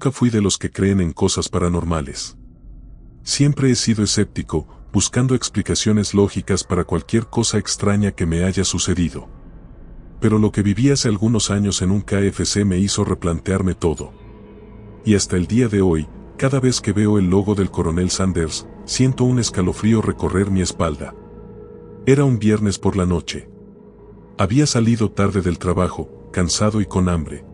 Nunca fui de los que creen en cosas paranormales. Siempre he sido escéptico, buscando explicaciones lógicas para cualquier cosa extraña que me haya sucedido. Pero lo que viví hace algunos años en un KFC me hizo replantearme todo. Y hasta el día de hoy, cada vez que veo el logo del Coronel Sanders, siento un escalofrío recorrer mi espalda. Era un viernes por la noche. Había salido tarde del trabajo, cansado y con hambre.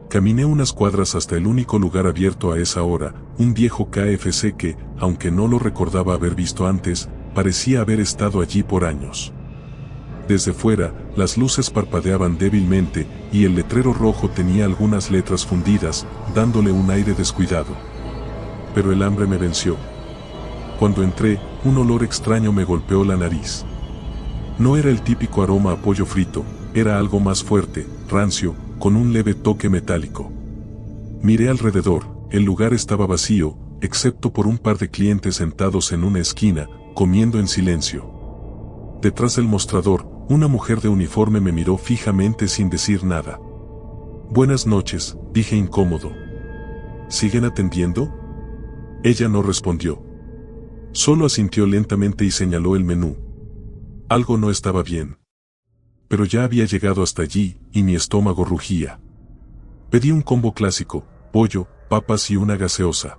Caminé unas cuadras hasta el único lugar abierto a esa hora, un viejo KFC que, aunque no lo recordaba haber visto antes, parecía haber estado allí por años. Desde fuera, las luces parpadeaban débilmente, y el letrero rojo tenía algunas letras fundidas, dándole un aire descuidado. Pero el hambre me venció. Cuando entré, un olor extraño me golpeó la nariz. No era el típico aroma a pollo frito, era algo más fuerte, rancio, con un leve toque metálico. Miré alrededor, el lugar estaba vacío, excepto por un par de clientes sentados en una esquina, comiendo en silencio. Detrás del mostrador, una mujer de uniforme me miró fijamente sin decir nada. «Buenas noches», dije incómodo. «¿Siguen atendiendo?» Ella no respondió. Solo asintió lentamente y señaló el menú. Algo no estaba bien. Pero ya había llegado hasta allí, y mi estómago rugía. Pedí un combo clásico, pollo, papas y una gaseosa.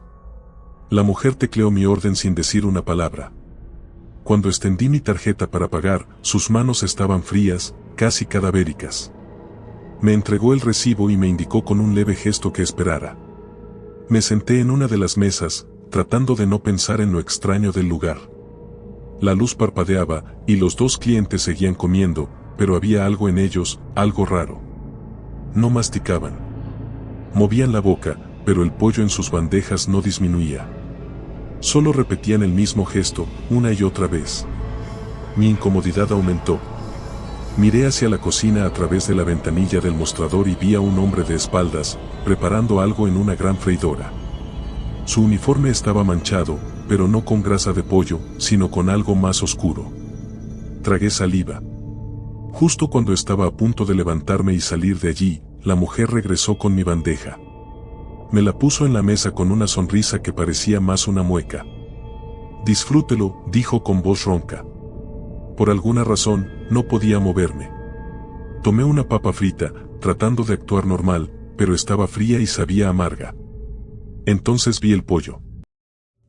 La mujer tecleó mi orden sin decir una palabra. Cuando extendí mi tarjeta para pagar, sus manos estaban frías, casi cadavéricas. Me entregó el recibo y me indicó con un leve gesto que esperara. Me senté en una de las mesas, tratando de no pensar en lo extraño del lugar. La luz parpadeaba, y los dos clientes seguían comiendo, pero había algo en ellos, algo raro. No masticaban. Movían la boca, pero el pollo en sus bandejas no disminuía. Solo repetían el mismo gesto, una y otra vez. Mi incomodidad aumentó. Miré hacia la cocina a través de la ventanilla del mostrador y vi a un hombre de espaldas, preparando algo en una gran freidora. Su uniforme estaba manchado, pero no con grasa de pollo, sino con algo más oscuro. Tragué saliva. Justo cuando estaba a punto de levantarme y salir de allí, la mujer regresó con mi bandeja. Me la puso en la mesa con una sonrisa que parecía más una mueca. «Disfrútelo», dijo con voz ronca. Por alguna razón, no podía moverme. Tomé una papa frita, tratando de actuar normal, pero estaba fría y sabía amarga. Entonces vi el pollo.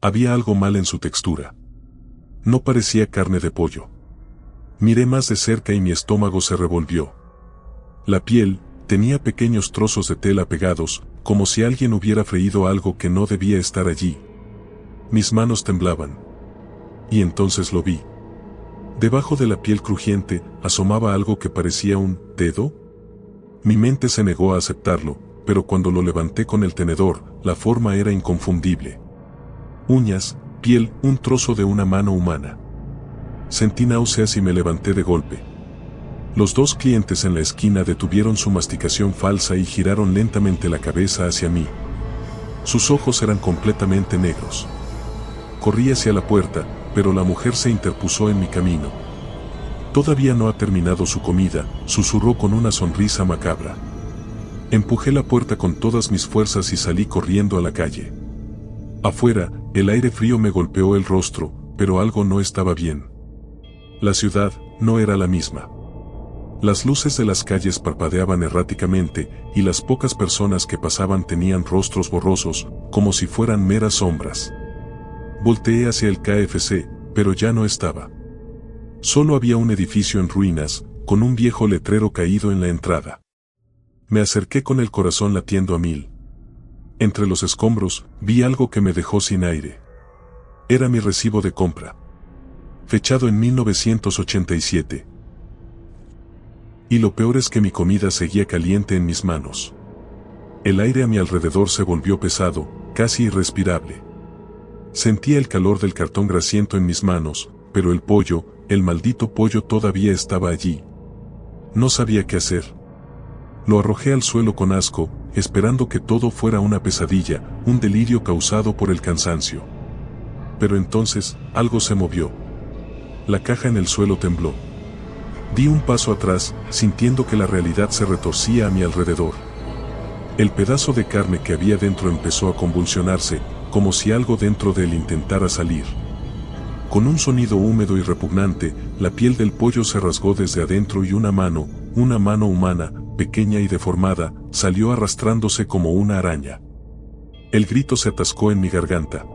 Había algo mal en su textura. No parecía carne de pollo. Miré más de cerca y mi estómago se revolvió. La piel tenía pequeños trozos de tela pegados, como si alguien hubiera freído algo que no debía estar allí. Mis manos temblaban. Y entonces lo vi. Debajo de la piel crujiente, asomaba algo que parecía un dedo. Mi mente se negó a aceptarlo, pero cuando lo levanté con el tenedor, la forma era inconfundible. Uñas, piel, un trozo de una mano humana. Sentí náuseas y me levanté de golpe. Los dos clientes en la esquina detuvieron su masticación falsa y giraron lentamente la cabeza hacia mí. Sus ojos eran completamente negros. Corrí hacia la puerta, pero la mujer se interpuso en mi camino. «Todavía no ha terminado su comida», susurró con una sonrisa macabra. Empujé la puerta con todas mis fuerzas y salí corriendo a la calle. Afuera, el aire frío me golpeó el rostro, pero algo no estaba bien. La ciudad no era la misma. Las luces de las calles parpadeaban erráticamente, y las pocas personas que pasaban tenían rostros borrosos, como si fueran meras sombras. Volteé hacia el KFC, pero ya no estaba. Solo había un edificio en ruinas, con un viejo letrero caído en la entrada. Me acerqué con el corazón latiendo a mil. Entre los escombros, vi algo que me dejó sin aire. Era mi recibo de compra. Fechado en 1987. Y lo peor es que mi comida seguía caliente en mis manos. El aire a mi alrededor se volvió pesado, casi irrespirable. Sentía el calor del cartón grasiento en mis manos, pero el pollo, el maldito pollo todavía estaba allí. No sabía qué hacer. Lo arrojé al suelo con asco, esperando que todo fuera una pesadilla, un delirio causado por el cansancio. Pero entonces, algo se movió. La caja en el suelo tembló. Di un paso atrás, sintiendo que la realidad se retorcía a mi alrededor. El pedazo de carne que había dentro empezó a convulsionarse, como si algo dentro de él intentara salir. Con un sonido húmedo y repugnante, la piel del pollo se rasgó desde adentro y una mano humana, pequeña y deformada, salió arrastrándose como una araña. El grito se atascó en mi garganta.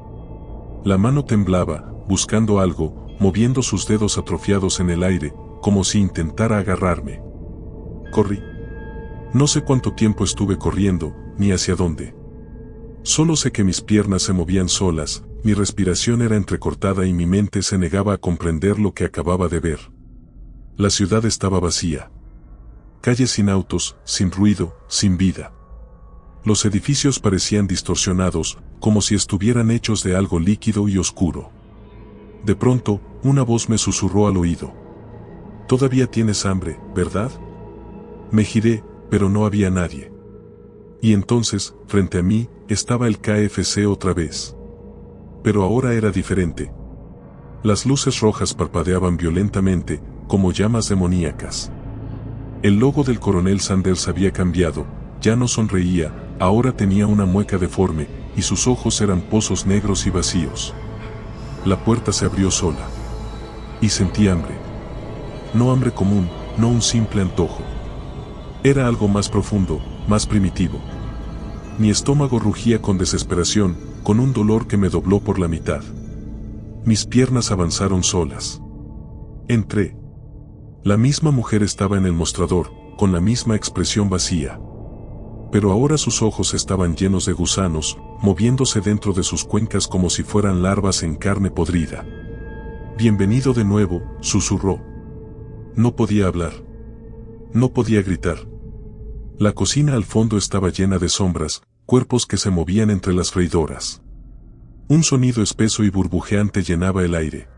La mano temblaba, buscando algo, moviendo sus dedos atrofiados en el aire, como si intentara agarrarme. Corrí. No sé cuánto tiempo estuve corriendo, ni hacia dónde. Solo sé que mis piernas se movían solas, mi respiración era entrecortada y mi mente se negaba a comprender lo que acababa de ver. La ciudad estaba vacía. Calles sin autos, sin ruido, sin vida. Los edificios parecían distorsionados, como si estuvieran hechos de algo líquido y oscuro. De pronto, una voz me susurró al oído. «Todavía tienes hambre, ¿verdad?» Me giré, pero no había nadie. Y entonces, frente a mí, estaba el KFC otra vez. Pero ahora era diferente. Las luces rojas parpadeaban violentamente, como llamas demoníacas. El logo del Coronel Sanders había cambiado, ya no sonreía, ahora tenía una mueca deforme, y sus ojos eran pozos negros y vacíos. La puerta se abrió sola. Y sentí hambre. No hambre común, no un simple antojo. Era algo más profundo, más primitivo. Mi estómago rugía con desesperación, con un dolor que me dobló por la mitad. Mis piernas avanzaron solas. Entré. La misma mujer estaba en el mostrador, con la misma expresión vacía. Pero ahora sus ojos estaban llenos de gusanos, moviéndose dentro de sus cuencas como si fueran larvas en carne podrida. «Bienvenido de nuevo», susurró. No podía hablar. No podía gritar. La cocina al fondo estaba llena de sombras, cuerpos que se movían entre las freidoras. Un sonido espeso y burbujeante llenaba el aire.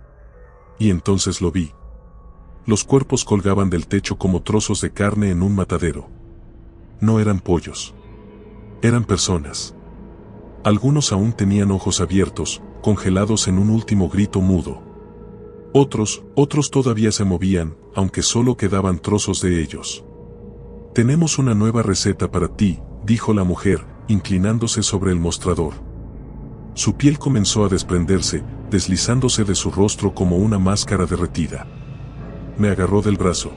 Y entonces lo vi. Los cuerpos colgaban del techo como trozos de carne en un matadero. No eran pollos. Eran personas. Algunos aún tenían ojos abiertos, congelados en un último grito mudo. Otros todavía se movían, aunque solo quedaban trozos de ellos. «Tenemos una nueva receta para ti», dijo la mujer, inclinándose sobre el mostrador. Su piel comenzó a desprenderse, deslizándose de su rostro como una máscara derretida. Me agarró del brazo.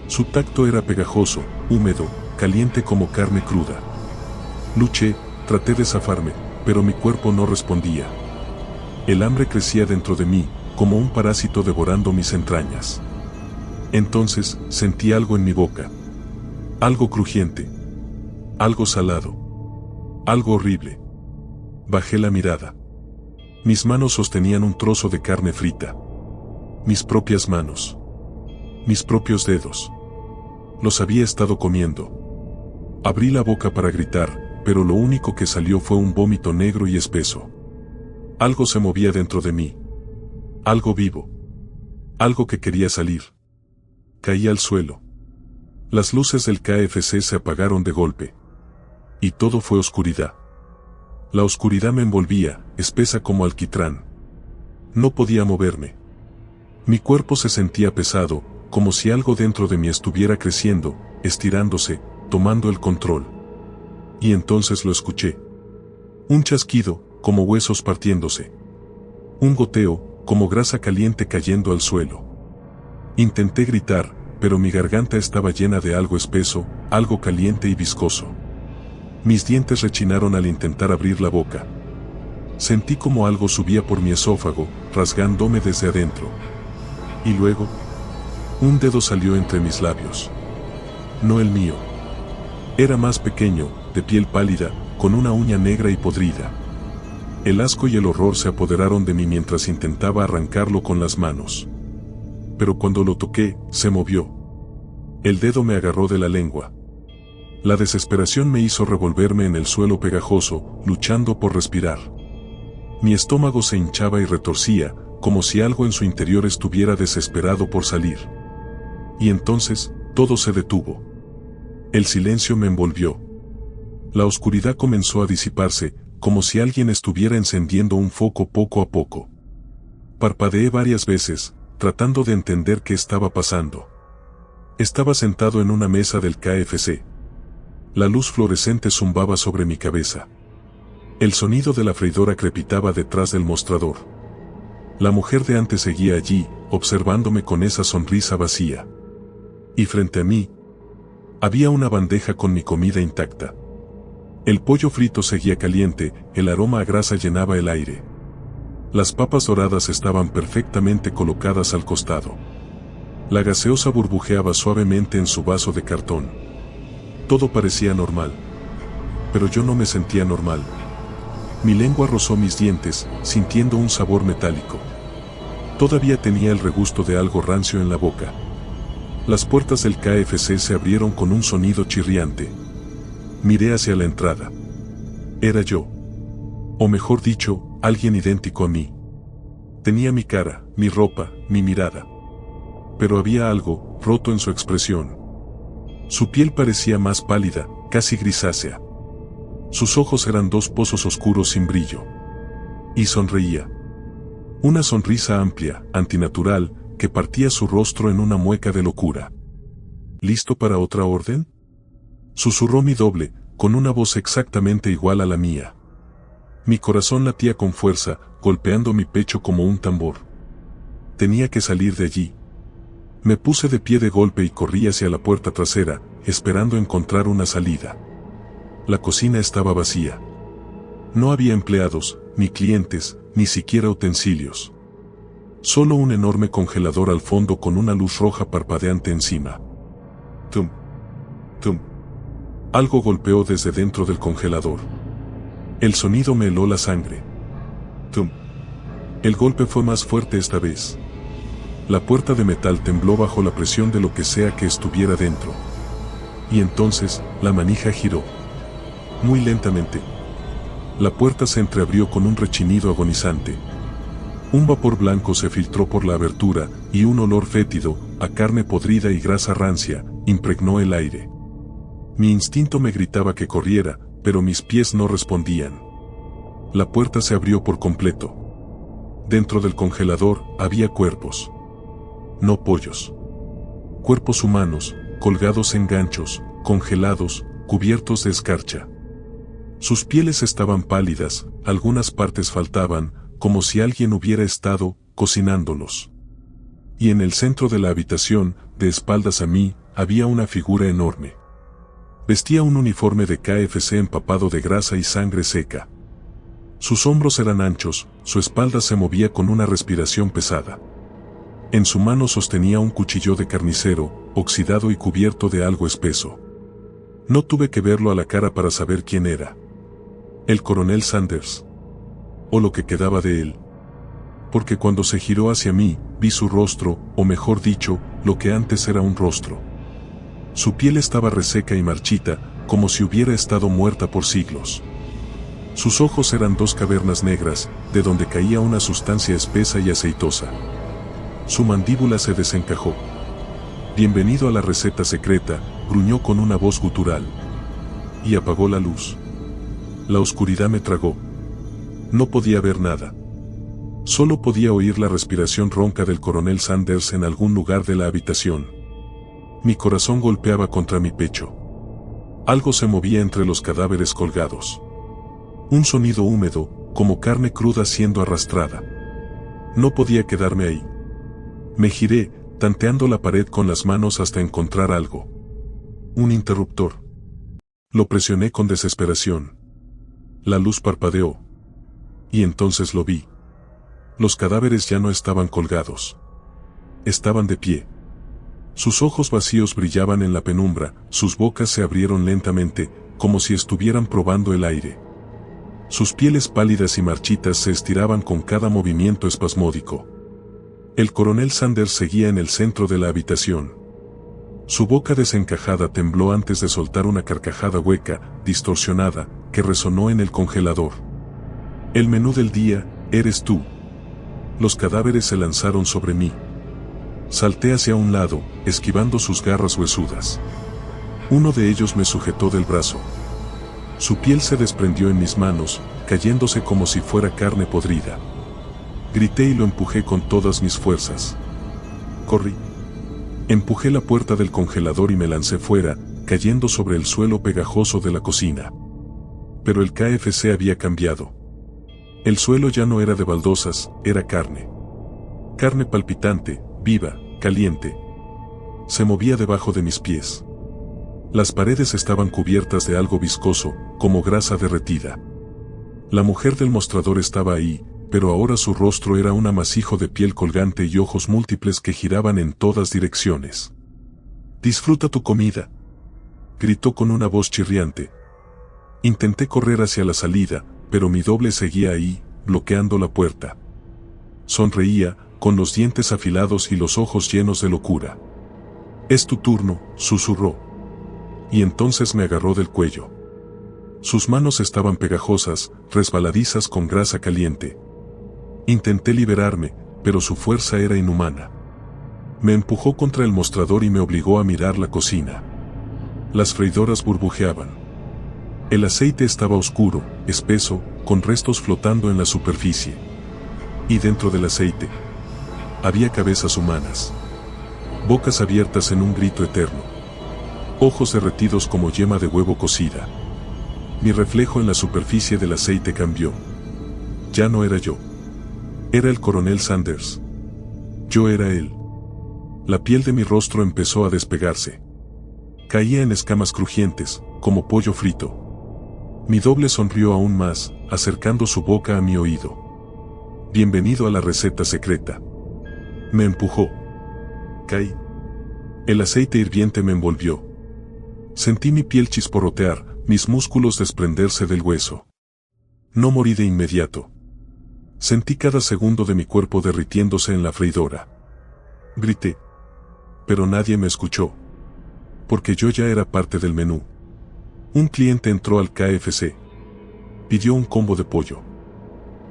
Su tacto era pegajoso, húmedo, caliente como carne cruda. Luché, traté de zafarme, pero mi cuerpo no respondía. El hambre crecía dentro de mí, como un parásito devorando mis entrañas. Entonces, sentí algo en mi boca. Algo crujiente. Algo salado. Algo horrible. Bajé la mirada. Mis manos sostenían un trozo de carne frita. Mis propias manos. Mis propios dedos. Los había estado comiendo. Abrí la boca para gritar, pero lo único que salió fue un vómito negro y espeso. Algo se movía dentro de mí. Algo vivo. Algo que quería salir. Caí al suelo. Las luces del KFC se apagaron de golpe. Y todo fue oscuridad. La oscuridad me envolvía, espesa como alquitrán. No podía moverme. Mi cuerpo se sentía pesado, como si algo dentro de mí estuviera creciendo, estirándose, tomando el control. Y entonces lo escuché. Un chasquido, como huesos partiéndose. Un goteo, como grasa caliente cayendo al suelo. Intenté gritar, pero mi garganta estaba llena de algo espeso, algo caliente y viscoso. Mis dientes rechinaron al intentar abrir la boca. Sentí como algo subía por mi esófago, rasgándome desde adentro. Y luego, un dedo salió entre mis labios. No el mío. Era más pequeño, de piel pálida, con una uña negra y podrida. El asco y el horror se apoderaron de mí mientras intentaba arrancarlo con las manos. Pero cuando lo toqué, se movió. El dedo me agarró de la lengua. La desesperación me hizo revolverme en el suelo pegajoso, luchando por respirar. Mi estómago se hinchaba y retorcía, como si algo en su interior estuviera desesperado por salir. Y entonces, todo se detuvo. El silencio me envolvió. La oscuridad comenzó a disiparse, como si alguien estuviera encendiendo un foco poco a poco. Parpadeé varias veces, tratando de entender qué estaba pasando. Estaba sentado en una mesa del KFC. La luz fluorescente zumbaba sobre mi cabeza. El sonido de la freidora crepitaba detrás del mostrador. La mujer de antes seguía allí, observándome con esa sonrisa vacía. Y frente a mí, había una bandeja con mi comida intacta. El pollo frito seguía caliente, el aroma a grasa llenaba el aire. Las papas doradas estaban perfectamente colocadas al costado. La gaseosa burbujeaba suavemente en su vaso de cartón. Todo parecía normal. Pero yo no me sentía normal. Mi lengua rozó mis dientes, sintiendo un sabor metálico. Todavía tenía el regusto de algo rancio en la boca. Las puertas del KFC se abrieron con un sonido chirriante. Miré hacia la entrada. Era yo. O mejor dicho, alguien idéntico a mí. Tenía mi cara, mi ropa, mi mirada. Pero había algo roto en su expresión. Su piel parecía más pálida, casi grisácea. Sus ojos eran dos pozos oscuros sin brillo. Y sonreía. Una sonrisa amplia, antinatural, que partía su rostro en una mueca de locura. ¿Listo para otra orden?, susurró mi doble, con una voz exactamente igual a la mía. Mi corazón latía con fuerza, golpeando mi pecho como un tambor. Tenía que salir de allí. Me puse de pie de golpe y corrí hacia la puerta trasera, esperando encontrar una salida. La cocina estaba vacía. No había empleados, ni clientes, ni siquiera utensilios. Solo un enorme congelador al fondo con una luz roja parpadeante encima. Tum, tum. Algo golpeó desde dentro del congelador. El sonido me heló la sangre. Tum. El golpe fue más fuerte esta vez. La puerta de metal tembló bajo la presión de lo que sea que estuviera dentro. Y entonces, la manija giró. Muy lentamente. La puerta se entreabrió con un rechinido agonizante. Un vapor blanco se filtró por la abertura, y un olor fétido, a carne podrida y grasa rancia, impregnó el aire. Mi instinto me gritaba que corriera, pero mis pies no respondían. La puerta se abrió por completo. Dentro del congelador había cuerpos. No pollos. Cuerpos humanos, colgados en ganchos, congelados, cubiertos de escarcha. Sus pieles estaban pálidas, algunas partes faltaban, como si alguien hubiera estado cocinándolos. Y en el centro de la habitación, de espaldas a mí, había una figura enorme. Vestía un uniforme de KFC empapado de grasa y sangre seca. Sus hombros eran anchos, su espalda se movía con una respiración pesada. En su mano sostenía un cuchillo de carnicero, oxidado y cubierto de algo espeso. No tuve que verlo a la cara para saber quién era. El coronel Sanders. O lo que quedaba de él. Porque cuando se giró hacia mí, vi su rostro, o mejor dicho, lo que antes era un rostro. Su piel estaba reseca y marchita, como si hubiera estado muerta por siglos. Sus ojos eran dos cavernas negras, de donde caía una sustancia espesa y aceitosa. Su mandíbula se desencajó. «Bienvenido a la receta secreta», gruñó con una voz gutural. Y apagó la luz. La oscuridad me tragó. No podía ver nada. Solo podía oír la respiración ronca del coronel Sanders en algún lugar de la habitación. Mi corazón golpeaba contra mi pecho. Algo se movía entre los cadáveres colgados. Un sonido húmedo, como carne cruda siendo arrastrada. No podía quedarme ahí. Me giré, tanteando la pared con las manos hasta encontrar algo. Un interruptor. Lo presioné con desesperación. La luz parpadeó. Y entonces lo vi. Los cadáveres ya no estaban colgados. Estaban de pie. Sus ojos vacíos brillaban en la penumbra, sus bocas se abrieron lentamente, como si estuvieran probando el aire. Sus pieles pálidas y marchitas se estiraban con cada movimiento espasmódico. El coronel Sanders seguía en el centro de la habitación. Su boca desencajada tembló antes de soltar una carcajada hueca, distorsionada, que resonó en el congelador. El menú del día, eres tú. Los cadáveres se lanzaron sobre mí. Salté hacia un lado, esquivando sus garras huesudas. Uno de ellos me sujetó del brazo. Su piel se desprendió en mis manos, cayéndose como si fuera carne podrida. Grité y lo empujé con todas mis fuerzas. Corrí. Empujé la puerta del congelador y me lancé fuera, cayendo sobre el suelo pegajoso de la cocina. Pero el KFC había cambiado. El suelo ya no era de baldosas, era carne. Carne palpitante, viva, caliente. Se movía debajo de mis pies. Las paredes estaban cubiertas de algo viscoso, como grasa derretida. La mujer del mostrador estaba ahí, pero ahora su rostro era un amasijo de piel colgante y ojos múltiples que giraban en todas direcciones. «Disfruta tu comida», gritó con una voz chirriante. Intenté correr hacia la salida, pero mi doble seguía ahí, bloqueando la puerta. Sonreía, con los dientes afilados y los ojos llenos de locura. «Es tu turno», susurró. Y entonces me agarró del cuello. Sus manos estaban pegajosas, resbaladizas con grasa caliente. Intenté liberarme, pero su fuerza era inhumana. Me empujó contra el mostrador y me obligó a mirar la cocina. Las freidoras burbujeaban. El aceite estaba oscuro, espeso, con restos flotando en la superficie. Y dentro del aceite había cabezas humanas. Bocas abiertas en un grito eterno. Ojos derretidos como yema de huevo cocida. Mi reflejo en la superficie del aceite cambió. Ya no era yo. Era el coronel Sanders. Yo era él. La piel de mi rostro empezó a despegarse. Caía en escamas crujientes, como pollo frito. Mi doble sonrió aún más, acercando su boca a mi oído. «Bienvenido a la receta secreta». Me empujó. Caí. El aceite hirviente me envolvió. Sentí mi piel chisporrotear, mis músculos desprenderse del hueso. No morí de inmediato. Sentí cada segundo de mi cuerpo derritiéndose en la freidora. Grité. Pero nadie me escuchó. Porque yo ya era parte del menú. Un cliente entró al KFC. Pidió un combo de pollo.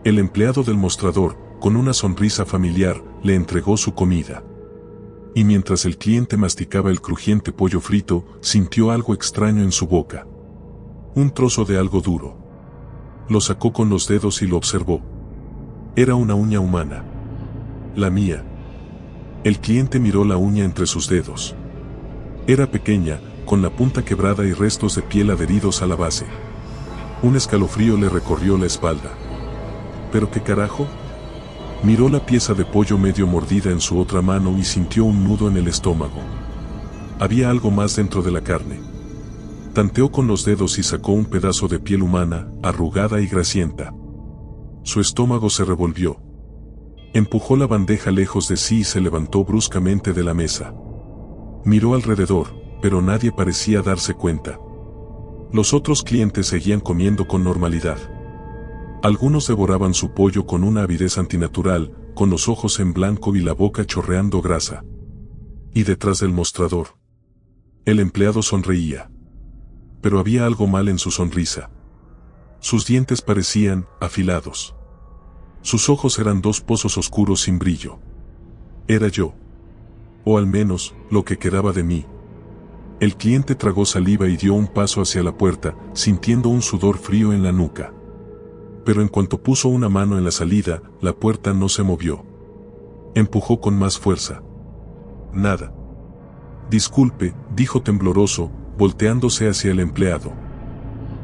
El empleado del mostrador, con una sonrisa familiar, le entregó su comida. Y mientras el cliente masticaba el crujiente pollo frito, sintió algo extraño en su boca. Un trozo de algo duro. Lo sacó con los dedos y lo observó. Era una uña humana. La mía. El cliente miró la uña entre sus dedos. Era pequeña, con la punta quebrada y restos de piel adheridos a la base. Un escalofrío le recorrió la espalda. ¿Pero qué carajo? Miró la pieza de pollo medio mordida en su otra mano y sintió un nudo en el estómago. Había algo más dentro de la carne. Tanteó con los dedos y sacó un pedazo de piel humana, arrugada y grasienta. Su estómago se revolvió. Empujó la bandeja lejos de sí y se levantó bruscamente de la mesa. Miró alrededor, pero nadie parecía darse cuenta. Los otros clientes seguían comiendo con normalidad. Algunos devoraban su pollo con una avidez antinatural, con los ojos en blanco y la boca chorreando grasa. Y detrás del mostrador, el empleado sonreía. Pero había algo mal en su sonrisa. Sus dientes parecían afilados. Sus ojos eran dos pozos oscuros sin brillo. Era yo. O al menos, lo que quedaba de mí. El cliente tragó saliva y dio un paso hacia la puerta, sintiendo un sudor frío en la nuca. Pero en cuanto puso una mano en la salida, la puerta no se movió. Empujó con más fuerza. Nada. «Disculpe», dijo tembloroso, volteándose hacia el empleado.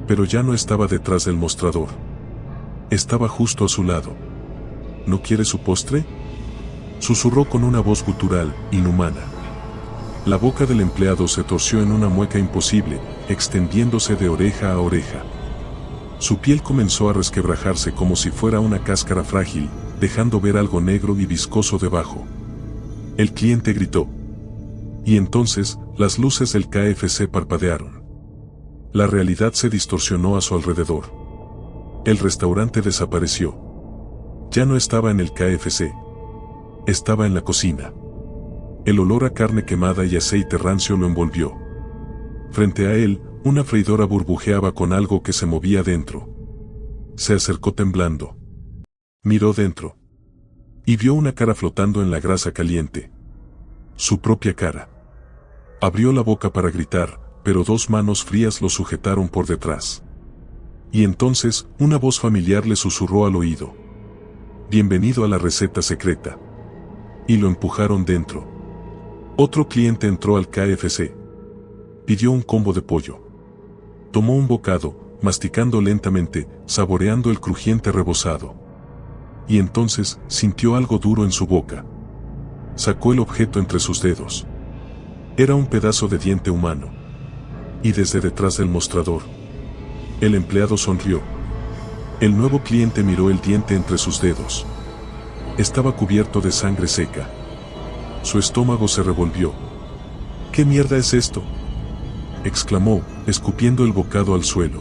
Pero ya no estaba detrás del mostrador. Estaba justo a su lado. «¿No quiere su postre?», susurró con una voz gutural, inhumana. La boca del empleado se torció en una mueca imposible, extendiéndose de oreja a oreja. Su piel comenzó a resquebrajarse como si fuera una cáscara frágil, dejando ver algo negro y viscoso debajo. El cliente gritó. Y entonces, las luces del KFC parpadearon. La realidad se distorsionó a su alrededor. El restaurante desapareció. Ya no estaba en el KFC. Estaba en la cocina. El olor a carne quemada y aceite rancio lo envolvió. Frente a él, una freidora burbujeaba con algo que se movía dentro. Se acercó temblando. Miró dentro. Y vio una cara flotando en la grasa caliente. Su propia cara. Abrió la boca para gritar, pero dos manos frías lo sujetaron por detrás. Y entonces, una voz familiar le susurró al oído. «Bienvenido a la receta secreta». Y lo empujaron dentro. Otro cliente entró al KFC. Pidió un combo de pollo. Tomó un bocado, masticando lentamente, saboreando el crujiente rebozado. Y entonces sintió algo duro en su boca. Sacó el objeto entre sus dedos. Era un pedazo de diente humano. Y desde detrás del mostrador, el empleado sonrió. El nuevo cliente miró el diente entre sus dedos. Estaba cubierto de sangre seca. Su estómago se revolvió. ¿Qué mierda es esto?, exclamó, escupiendo el bocado al suelo.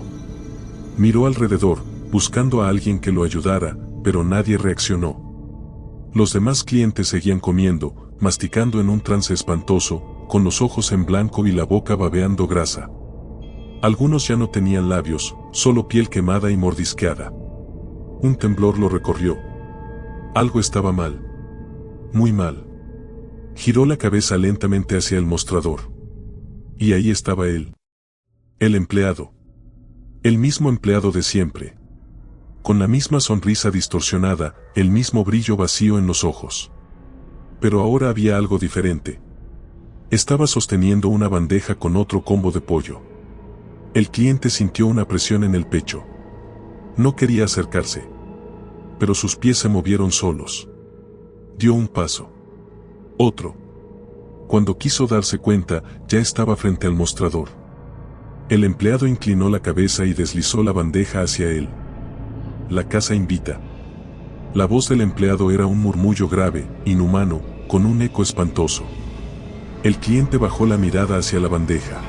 Miró alrededor, buscando a alguien que lo ayudara, pero nadie reaccionó. Los demás clientes seguían comiendo, masticando en un trance espantoso, con los ojos en blanco y la boca babeando grasa. Algunos ya no tenían labios, solo piel quemada y mordisqueada. Un temblor lo recorrió. Algo estaba mal. Muy mal. Giró la cabeza lentamente hacia el mostrador. Y ahí estaba él. El empleado. El mismo empleado de siempre. Con la misma sonrisa distorsionada, el mismo brillo vacío en los ojos. Pero ahora había algo diferente. Estaba sosteniendo una bandeja con otro combo de pollo. El cliente sintió una presión en el pecho. No quería acercarse. Pero sus pies se movieron solos. Dio un paso. Otro. Cuando quiso darse cuenta, ya estaba frente al mostrador. El empleado inclinó la cabeza y deslizó la bandeja hacia él. La casa invita. La voz del empleado era un murmullo grave, inhumano, con un eco espantoso. El cliente bajó la mirada hacia la bandeja.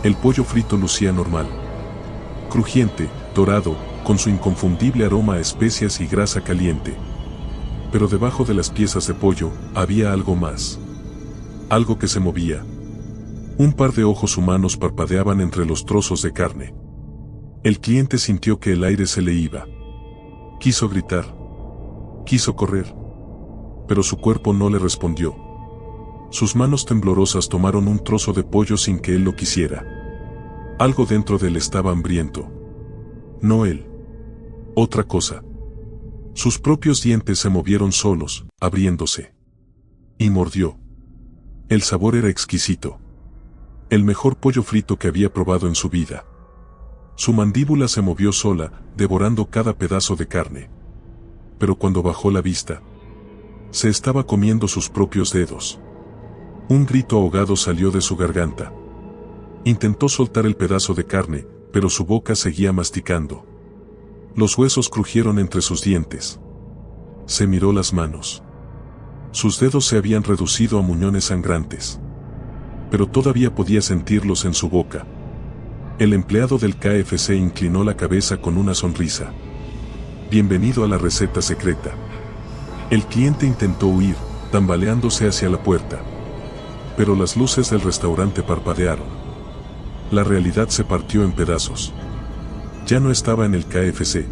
El pollo frito lucía normal. Crujiente, dorado, con su inconfundible aroma a especias y grasa caliente. Pero debajo de las piezas de pollo, había algo más. Algo que se movía. Un par de ojos humanos parpadeaban entre los trozos de carne. El cliente sintió que el aire se le iba. Quiso gritar. Quiso correr. Pero su cuerpo no le respondió. Sus manos temblorosas tomaron un trozo de pollo sin que él lo quisiera. Algo dentro de él estaba hambriento. No él. Otra cosa. Sus propios dientes se movieron solos, abriéndose. Y mordió. El sabor era exquisito. El mejor pollo frito que había probado en su vida. Su mandíbula se movió sola, devorando cada pedazo de carne. Pero cuando bajó la vista, se estaba comiendo sus propios dedos. Un grito ahogado salió de su garganta. Intentó soltar el pedazo de carne, pero su boca seguía masticando. Los huesos crujieron entre sus dientes. Se miró las manos. Sus dedos se habían reducido a muñones sangrantes. Pero todavía podía sentirlos en su boca. El empleado del KFC inclinó la cabeza con una sonrisa. Bienvenido a la receta secreta. El cliente intentó huir, tambaleándose hacia la puerta. Pero las luces del restaurante parpadearon. La realidad se partió en pedazos. Ya no estaba en el KFC.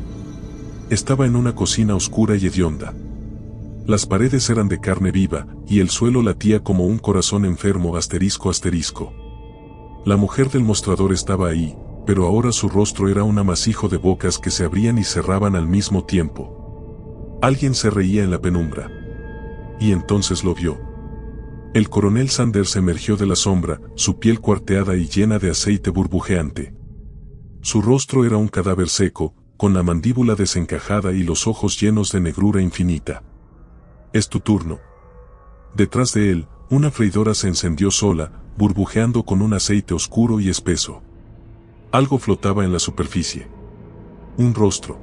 Estaba en una cocina oscura y hedionda. Las paredes eran de carne viva, y el suelo latía como un corazón enfermo ***. La mujer del mostrador estaba ahí, pero ahora su rostro era un amasijo de bocas que se abrían y cerraban al mismo tiempo. Alguien se reía en la penumbra. Y entonces lo vio. El coronel Sanders emergió de la sombra, su piel cuarteada y llena de aceite burbujeante. Su rostro era un cadáver seco, con la mandíbula desencajada y los ojos llenos de negrura infinita. Es tu turno. Detrás de él, una freidora se encendió sola, burbujeando con un aceite oscuro y espeso. Algo flotaba en la superficie. Un rostro.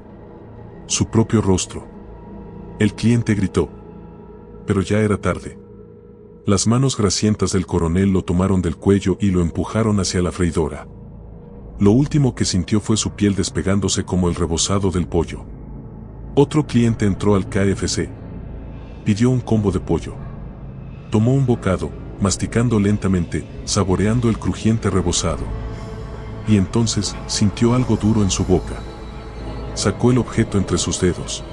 Su propio rostro. El cliente gritó. Pero ya era tarde. Las manos grasientas del coronel lo tomaron del cuello y lo empujaron hacia la freidora. Lo último que sintió fue su piel despegándose como el rebozado del pollo. Otro cliente entró al KFC. Pidió un combo de pollo. Tomó un bocado, masticando lentamente, saboreando el crujiente rebozado. Y entonces, sintió algo duro en su boca. Sacó el objeto entre sus dedos.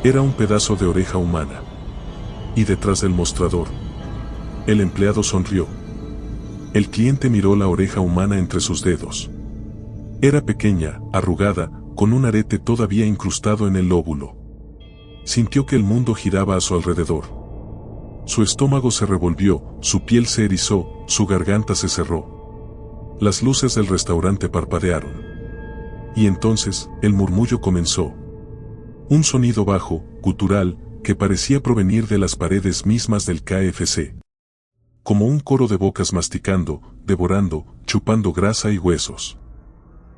Era un pedazo de oreja humana. Y detrás del mostrador, el empleado sonrió. El cliente miró la oreja humana entre sus dedos. Era pequeña, arrugada, con un arete todavía incrustado en el lóbulo. Sintió que el mundo giraba a su alrededor. Su estómago se revolvió, su piel se erizó, su garganta se cerró. Las luces del restaurante parpadearon. Y entonces, el murmullo comenzó. Un sonido bajo, gutural, que parecía provenir de las paredes mismas del KFC. Como un coro de bocas masticando, devorando, chupando grasa y huesos.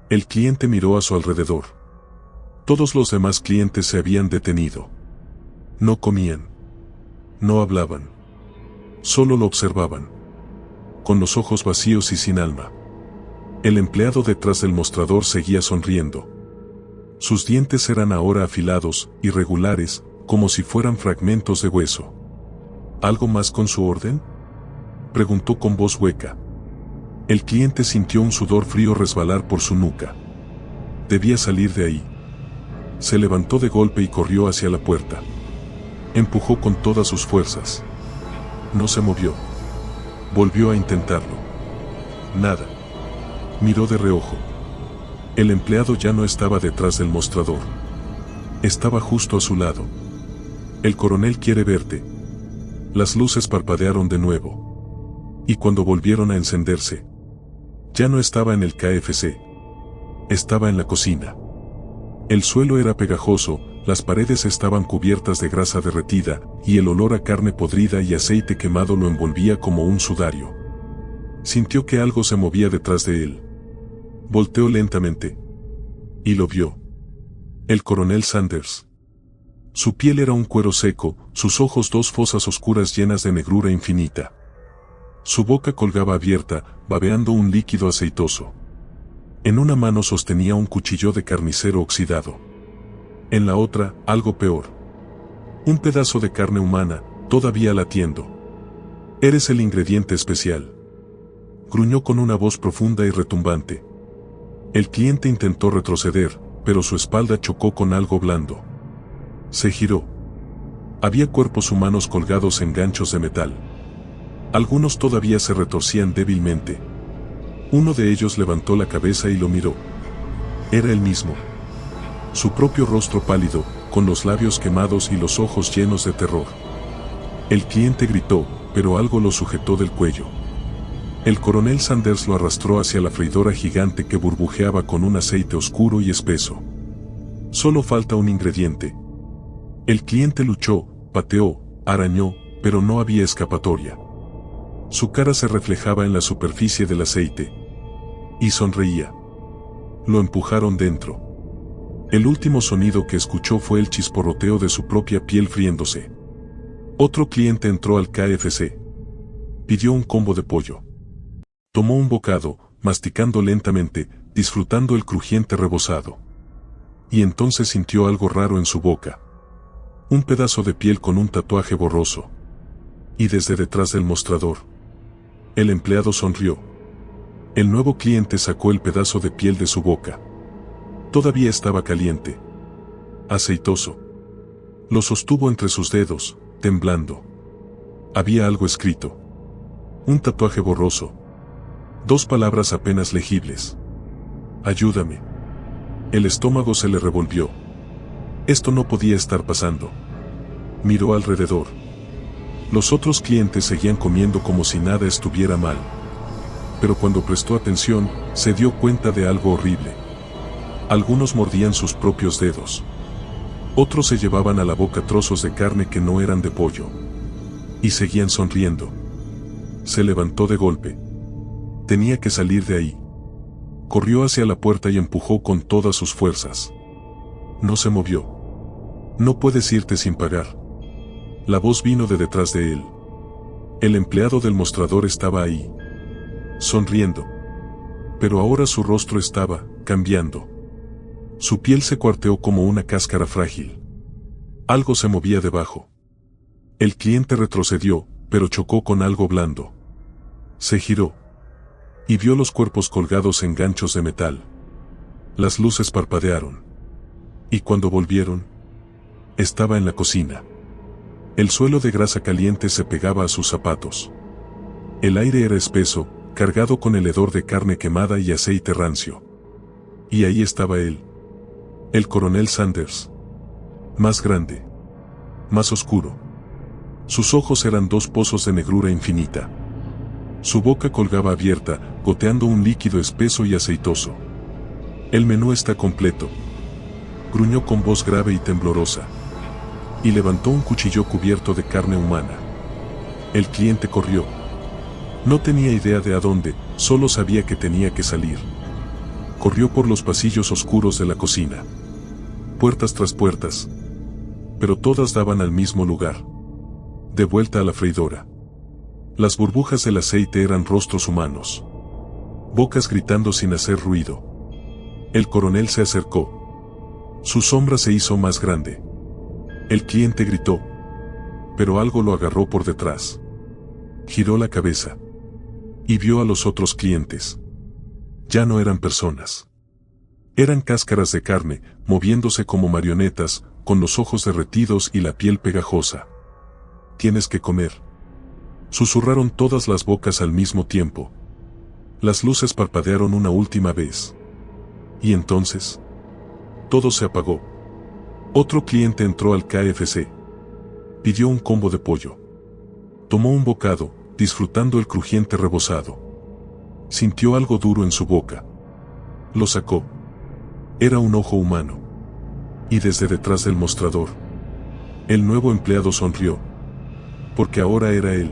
El cliente miró a su alrededor. Todos los demás clientes se habían detenido. No comían. No hablaban. Solo lo observaban. Con los ojos vacíos y sin alma. El empleado detrás del mostrador seguía sonriendo. Sus dientes eran ahora afilados, irregulares, como si fueran fragmentos de hueso. ¿Algo más con su orden?, preguntó con voz hueca. El cliente sintió un sudor frío resbalar por su nuca. Debía salir de ahí. Se levantó de golpe y corrió hacia la puerta. Empujó con todas sus fuerzas. No se movió. Volvió a intentarlo. Nada. Miró de reojo. El empleado ya no estaba detrás del mostrador. Estaba justo a su lado. El coronel quiere verte. Las luces parpadearon de nuevo. Y cuando volvieron a encenderse, ya no estaba en el KFC. Estaba en la cocina. El suelo era pegajoso, las paredes estaban cubiertas de grasa derretida, y el olor a carne podrida y aceite quemado lo envolvía como un sudario. Sintió que algo se movía detrás de él. Volteó lentamente. Y lo vio. El coronel Sanders. Su piel era un cuero seco, sus ojos dos fosas oscuras llenas de negrura infinita. Su boca colgaba abierta, babeando un líquido aceitoso. En una mano sostenía un cuchillo de carnicero oxidado. En la otra, algo peor. Un pedazo de carne humana, todavía latiendo. «Eres el ingrediente especial», gruñó con una voz profunda y retumbante. El cliente intentó retroceder, pero su espalda chocó con algo blando. Se giró. Había cuerpos humanos colgados en ganchos de metal. Algunos todavía se retorcían débilmente. Uno de ellos levantó la cabeza y lo miró. Era él mismo. Su propio rostro pálido, con los labios quemados y los ojos llenos de terror. El cliente gritó, pero algo lo sujetó del cuello. El coronel Sanders lo arrastró hacia la freidora gigante que burbujeaba con un aceite oscuro y espeso. Solo falta un ingrediente. El cliente luchó, pateó, arañó, pero no había escapatoria. Su cara se reflejaba en la superficie del aceite. Y sonreía. Lo empujaron dentro. El último sonido que escuchó fue el chisporroteo de su propia piel friéndose. Otro cliente entró al KFC. Pidió un combo de pollo. Tomó un bocado, masticando lentamente, disfrutando el crujiente rebozado. Y entonces sintió algo raro en su boca. Un pedazo de piel con un tatuaje borroso. Y desde detrás del mostrador, el empleado sonrió. El nuevo cliente sacó el pedazo de piel de su boca. Todavía estaba caliente. Aceitoso. Lo sostuvo entre sus dedos, temblando. Había algo escrito. Un tatuaje borroso. 2 palabras apenas legibles. Ayúdame. El estómago se le revolvió. Esto no podía estar pasando. Miró alrededor. Los otros clientes seguían comiendo como si nada estuviera mal. Pero cuando prestó atención, se dio cuenta de algo horrible. Algunos mordían sus propios dedos. Otros se llevaban a la boca trozos de carne que no eran de pollo. Y seguían sonriendo. Se levantó de golpe. Tenía que salir de ahí. Corrió hacia la puerta y empujó con todas sus fuerzas. No se movió. No puedes irte sin pagar. La voz vino de detrás de él. El empleado del mostrador estaba ahí, sonriendo. Pero ahora su rostro estaba cambiando. Su piel se cuarteó como una cáscara frágil. Algo se movía debajo. El cliente retrocedió, pero chocó con algo blando. Se giró. Y vio los cuerpos colgados en ganchos de metal. Las luces parpadearon. Y cuando volvieron, estaba en la cocina. El suelo de grasa caliente se pegaba a sus zapatos. El aire era espeso, cargado con el hedor de carne quemada y aceite rancio. Y ahí estaba él. El coronel Sanders. Más grande. Más oscuro. Sus ojos eran 2 pozos de negrura infinita. Su boca colgaba abierta, goteando un líquido espeso y aceitoso. El menú está completo, gruñó con voz grave y temblorosa. Y levantó un cuchillo cubierto de carne humana. El cliente corrió. No tenía idea de a dónde, solo sabía que tenía que salir. Corrió por los pasillos oscuros de la cocina. Puertas tras puertas. Pero todas daban al mismo lugar. De vuelta a la freidora. Las burbujas del aceite eran rostros humanos. Bocas gritando sin hacer ruido. El coronel se acercó. Su sombra se hizo más grande. El cliente gritó. Pero algo lo agarró por detrás. Giró la cabeza. Y vio a los otros clientes. Ya no eran personas. Eran cáscaras de carne, moviéndose como marionetas, con los ojos derretidos y la piel pegajosa. Tienes que comer. Susurraron todas las bocas al mismo tiempo. Las luces parpadearon una última vez. Y entonces, todo se apagó. Otro cliente entró al KFC. Pidió un combo de pollo. Tomó un bocado, disfrutando el crujiente rebozado. Sintió algo duro en su boca. Lo sacó. Era un ojo humano. Y desde detrás del mostrador, el nuevo empleado sonrió. Porque ahora era él.